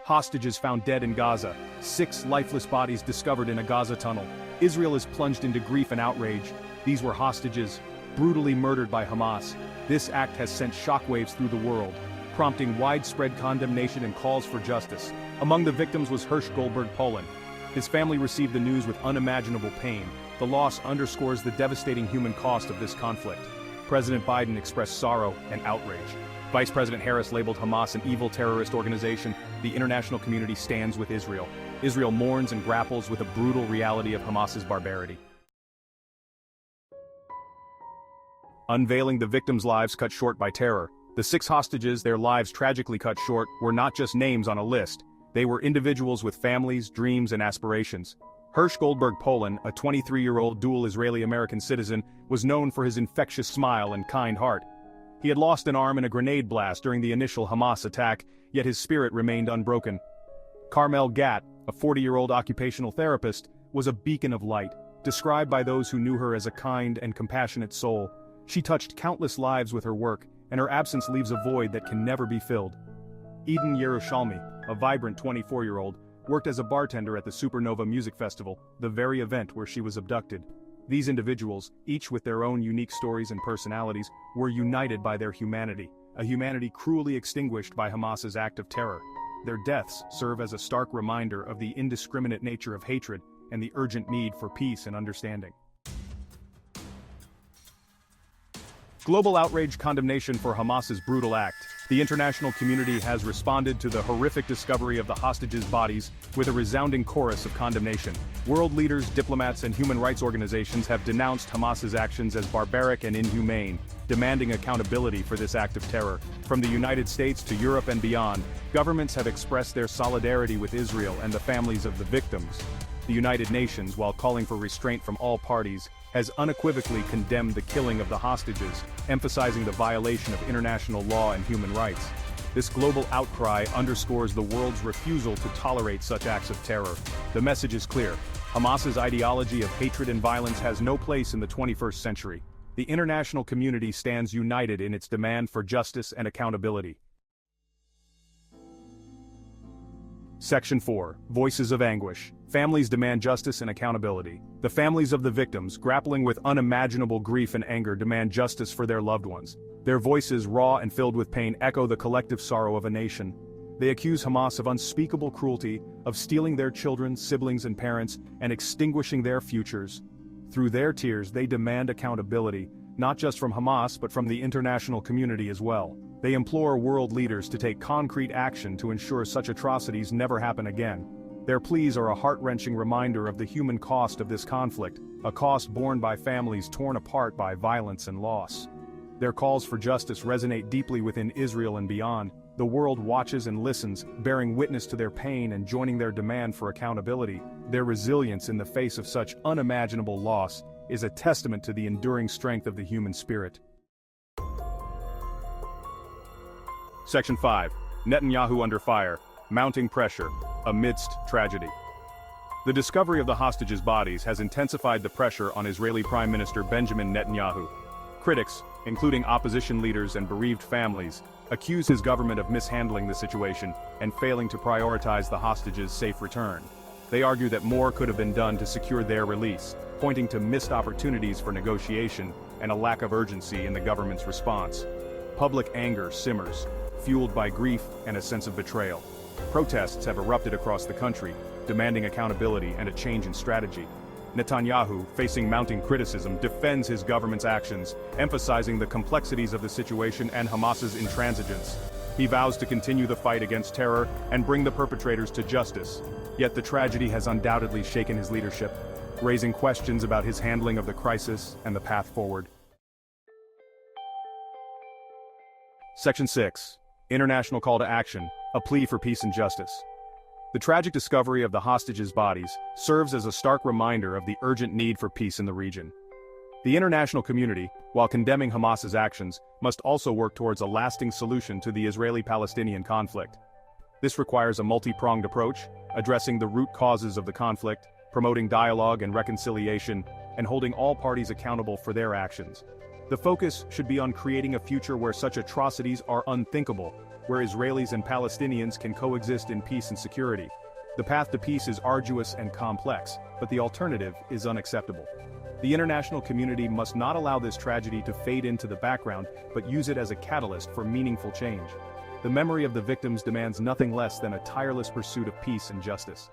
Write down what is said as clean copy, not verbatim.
Hostages found dead in Gaza. 6 lifeless bodies discovered in a Gaza tunnel. Israel is plunged into grief and outrage. These were hostages, brutally murdered by Hamas. This act has sent shockwaves through the world, prompting widespread condemnation and calls for justice. Among the victims was Hersh Goldberg, Polin. His family received the news with unimaginable pain. The loss underscores the devastating human cost of this conflict. President Biden expressed sorrow and outrage. Vice President Harris labeled Hamas an evil terrorist organization. The international community stands with Israel. Israel mourns and grapples with the brutal reality of Hamas's barbarity. Unveiling the victims' lives cut short by terror. The 6 hostages, their lives tragically cut short, were not just names on a list. They were individuals with families, dreams, and aspirations. Hersh Goldberg Polin, a 23-year-old dual Israeli-American citizen, was known for his infectious smile and kind heart. He had lost an arm in a grenade blast during the initial Hamas attack, yet his spirit remained unbroken. Carmel Gatt, a 40-year-old occupational therapist, was a beacon of light, described by those who knew her as a kind and compassionate soul. She touched countless lives with her work, and her absence leaves a void that can never be filled. Eden Yerushalmi, a vibrant 24-year-old, worked as a bartender at the Supernova Music Festival, the very event where she was abducted. These individuals, each with their own unique stories and personalities, were united by their humanity, a humanity cruelly extinguished by Hamas's act of terror. Their deaths serve as a stark reminder of the indiscriminate nature of hatred and the urgent need for peace and understanding. Global outrage condemnation for Hamas's brutal act. The international community has responded to the horrific discovery of the hostages' bodies with a resounding chorus of condemnation. World leaders, diplomats, and human rights organizations have denounced Hamas's actions as barbaric and inhumane, demanding accountability for this act of terror. From the United States to Europe and beyond, governments have expressed their solidarity with Israel and the families of the victims. The United Nations, while calling for restraint from all parties, has unequivocally condemned the killing of the hostages, emphasizing the violation of international law and human rights. This global outcry underscores the world's refusal to tolerate such acts of terror. The message is clear: Hamas's ideology of hatred and violence has no place in the 21st century. The international community stands united in its demand for justice and accountability. Section 4. Voices of Anguish. Families demand justice and accountability. The families of the victims, grappling with unimaginable grief and anger, demand justice for their loved ones. Their voices, raw and filled with pain, echo the collective sorrow of a nation. They accuse Hamas of unspeakable cruelty, of stealing their children, siblings, and parents, and extinguishing their futures. Through their tears, they demand accountability, not just from Hamas but from the international community as well. They implore world leaders to take concrete action to ensure such atrocities never happen again. Their pleas are a heart-wrenching reminder of the human cost of this conflict, a cost borne by families torn apart by violence and loss. Their calls for justice resonate deeply within Israel and beyond. The world watches and listens, bearing witness to their pain and joining their demand for accountability. Their resilience in the face of such unimaginable loss is a testament to the enduring strength of the human spirit. Section 5. Netanyahu under fire. Mounting pressure amidst tragedy. The discovery of the hostages' bodies has intensified the pressure on Israeli Prime Minister Benjamin Netanyahu. Critics, including opposition leaders and bereaved families, accuse his government of mishandling the situation and failing to prioritize the hostages' safe return. They argue that more could have been done to secure their release, pointing to missed opportunities for negotiation and a lack of urgency in the government's response. Public anger simmers, fueled by grief and a sense of betrayal. Protests have erupted across the country, demanding accountability and a change in strategy. Netanyahu, facing mounting criticism, defends his government's actions, emphasizing the complexities of the situation and Hamas's intransigence. He vows to continue the fight against terror and bring the perpetrators to justice. Yet the tragedy has undoubtedly shaken his leadership, raising questions about his handling of the crisis and the path forward. Section 6. International Call to Action, a plea for peace and justice. The tragic discovery of the hostages' bodies serves as a stark reminder of the urgent need for peace in the region. The international community, while condemning Hamas's actions, must also work towards a lasting solution to the Israeli-Palestinian conflict. This requires a multi-pronged approach, addressing the root causes of the conflict, promoting dialogue and reconciliation, and holding all parties accountable for their actions. The focus should be on creating a future where such atrocities are unthinkable, where Israelis and Palestinians can coexist in peace and security. The path to peace is arduous and complex, but the alternative is unacceptable. The international community must not allow this tragedy to fade into the background, but use it as a catalyst for meaningful change. The memory of the victims demands nothing less than a tireless pursuit of peace and justice.